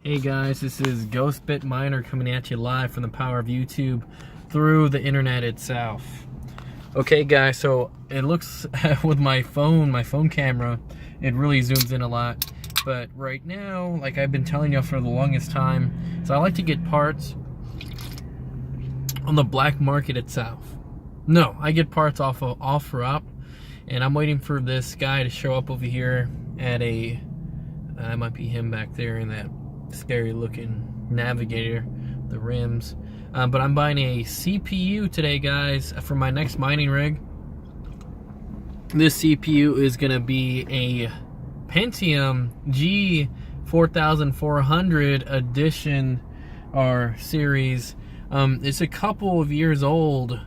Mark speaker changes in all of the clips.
Speaker 1: Hey guys, this is Ghostbit Miner coming at you live from the power of YouTube through the internet itself. Okay guys, so it looks with my phone camera, it really zooms in a lot. But right now, like I've been telling you for the longest time, so I like to get parts on the black market itself. No, I get parts off of OfferUp, and I'm waiting for this guy to show up over here at a, it might be him back there in that scary looking Navigator, the rims. But I'm buying a CPU today, guys, for my next mining rig. This CPU is gonna be a Pentium G4440 edition or series. It's a couple of years old,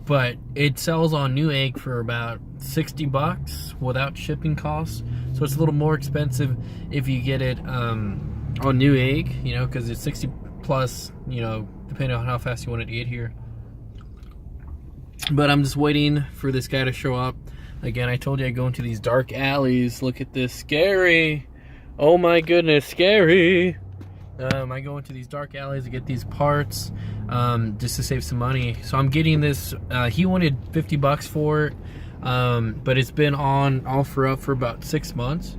Speaker 1: but it sells on Newegg for about 60 bucks without shipping costs. So it's a little more expensive if you get it on Newegg, you know, because it's 60 plus, you know, depending on how fast you want it to get here. But I'm just waiting for this guy to show up. Again, I told you I go into these dark alleys. Look at this, scary. Oh my goodness, scary. I go into these dark alleys to get these parts just to save some money. So I'm getting this, he wanted 50 bucks for it, but it's been on OfferUp for about 6 months.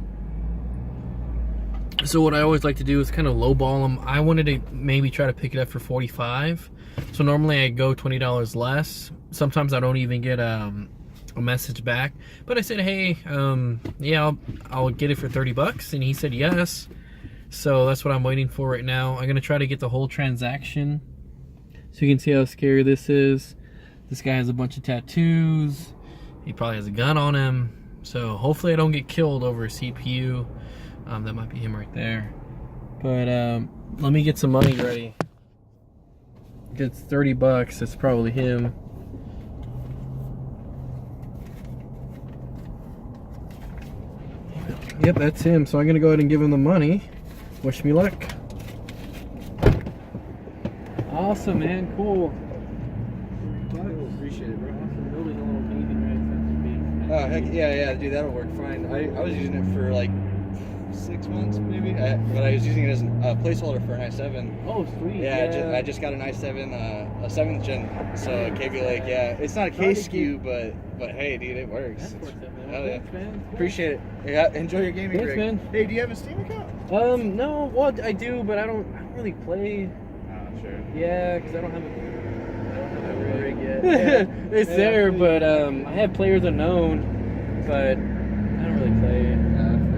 Speaker 1: So what I always like to do is kind of lowball them. I wanted to maybe try to pick it up for 45. So normally I go $20 less. Sometimes I don't even get a message back. But I said, hey, yeah, I'll get it for 30 bucks. And he said yes. So that's what I'm waiting for right now. I'm going to try to get the whole transaction. So you can see how scary this is. This guy has a bunch of tattoos. He probably has a gun on him. So hopefully I don't get killed over a CPU. That might be him right there. But let me get some money ready. It's 30 bucks. It's probably him. Yep, that's him. So I'm gonna go ahead and give him the money. Wish me luck. Awesome, man. Cool.
Speaker 2: Appreciate it, bro.
Speaker 1: Awesome. Building a little gaming rig.
Speaker 2: Oh, heck yeah, dude, that'll work fine. I was using it for like 6 months, maybe, but I was using it as a placeholder for an i7.
Speaker 1: Oh, sweet.
Speaker 2: Yeah, I just got an i7, a 7th gen, so KB Lake, yeah. It's not a K SKU, but hey, dude, it works.
Speaker 1: That's worth it, man.
Speaker 2: Hell yeah.
Speaker 1: Thanks, man.
Speaker 2: Appreciate it. Yeah, enjoy your gaming
Speaker 1: Thanks,
Speaker 2: rig.
Speaker 1: man.
Speaker 2: Hey, do you have a Steam account?
Speaker 1: No, well, I do, but I don't really play.
Speaker 2: Oh, sure.
Speaker 1: Yeah, because I don't have a rig yet. Yeah. It's there, but I have Players Unknown, but I don't really play.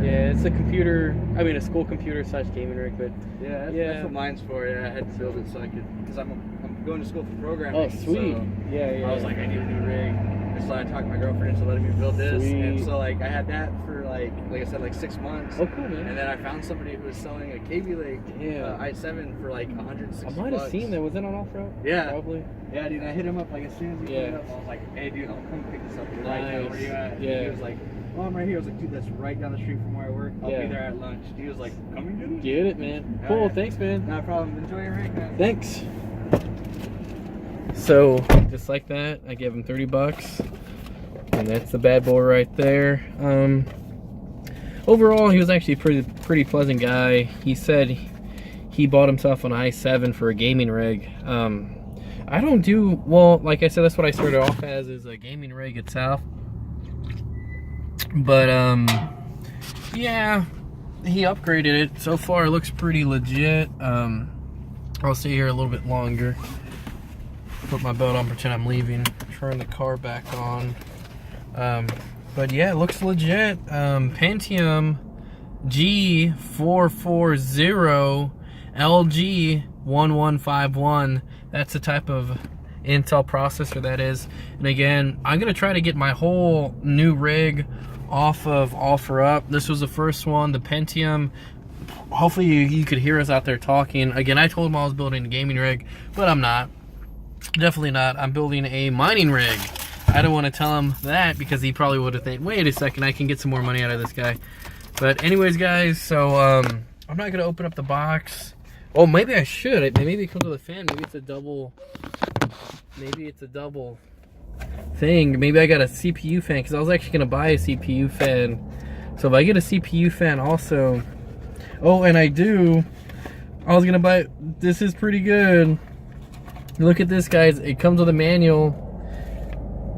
Speaker 1: Yeah, it's a computer, I mean a school computer / gaming rig, but
Speaker 2: yeah, that's what mine's for. Yeah, I had to build it so I could, because I'm going to school for programming.
Speaker 1: Oh, sweet.
Speaker 2: So
Speaker 1: Yeah.
Speaker 2: I was like, I need a new rig. And so I talked my girlfriend into letting me build this.
Speaker 1: Sweet.
Speaker 2: And so like I had that for like I said, like 6 months.
Speaker 1: Oh, cool, man.
Speaker 2: And then I found somebody who was selling a KB Lake i7 for like 160
Speaker 1: I might have seen that. Was that on OfferUp?
Speaker 2: Yeah.
Speaker 1: Probably.
Speaker 2: Yeah, dude, I hit him up like as soon as he put it up. I was like, hey, dude, I'll come pick this up right now. Where you at?
Speaker 1: Yeah.
Speaker 2: And he was like, oh, I'm right here. I was like, dude, that's right down the street from where I work. I'll be there at lunch. He was like, come and get it?
Speaker 1: Get it, man.
Speaker 2: Yeah,
Speaker 1: Cool,
Speaker 2: yeah.
Speaker 1: thanks, man.
Speaker 2: No problem. Enjoy your rig, man.
Speaker 1: Thanks. So, just like that, I gave him 30 bucks. And that's the bad boy right there. Overall, he was actually a pretty pleasant guy. He said he bought himself an i7 for a gaming rig. I don't do, well, like I said, that's what I started off as, is a gaming rig itself. But, yeah, he upgraded it. So far, it looks pretty legit. I'll stay here a little bit longer. Put my belt on, pretend I'm leaving. Turn the car back on. But yeah, it looks legit. Pentium G4440 LGA. That's the type of Intel processor that is. And again, I'm gonna try to get my whole new rig off of OfferUp. This was the first one, the Pentium. Hopefully you could hear us out there talking. Again, I told him I was building a gaming rig, but I'm not. Definitely not. I'm building a mining rig. I don't want to tell him that because he probably would have think, wait a second, I can get some more money out of this guy. But anyways, guys, so I'm not gonna open up the box. Oh, maybe I should. Maybe it comes with a fan. Maybe it's a double. Maybe it's a double thing. Maybe I got a CPU fan because I was actually gonna buy a CPU fan. So if I get a CPU fan also, oh, and I do I was gonna buy, this is pretty good. Look at this, guys. It comes with a manual.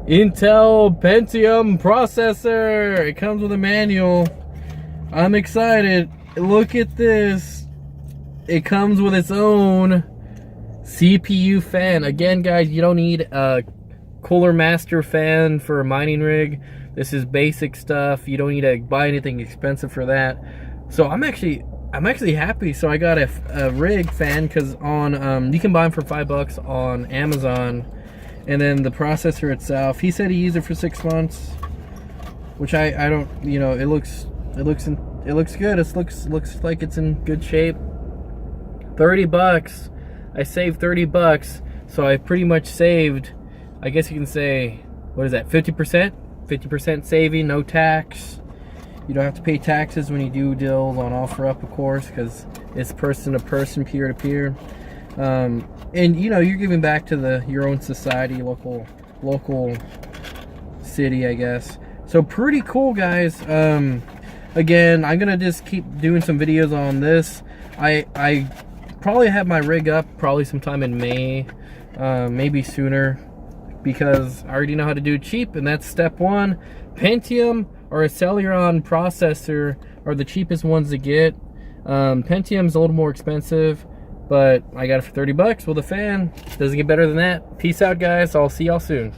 Speaker 1: Intel Pentium processor. It comes with a manual. I'm excited. Look at this. It comes with its own CPU fan. Again, guys, you don't need a Cooler Master fan for a mining rig. This is basic stuff. You don't need to buy anything expensive for that. So I'm actually happy. So I got a rig fan, because on you can buy them for $5 on Amazon. And then the processor itself, he said he used it for 6 months, which I don't, you know, it looks good. It looks like it's in good shape. $30. I saved $30, so I pretty much saved, I guess you can say, what is that, 50%? 50% saving, no tax. You don't have to pay taxes when you do deals on OfferUp, of course, because it's person to person, peer to peer. And you know, you're giving back to your own society, local city, I guess. So pretty cool, guys. Again, I'm gonna just keep doing some videos on this. I probably have my rig up probably sometime in May, maybe sooner, because I already know how to do it cheap, and that's step one. Pentium or a Celeron processor are the cheapest ones to get. Pentium's a little more expensive, but I got it for $30 with a fan. Doesn't get better than that. Peace out, guys. I'll see y'all soon.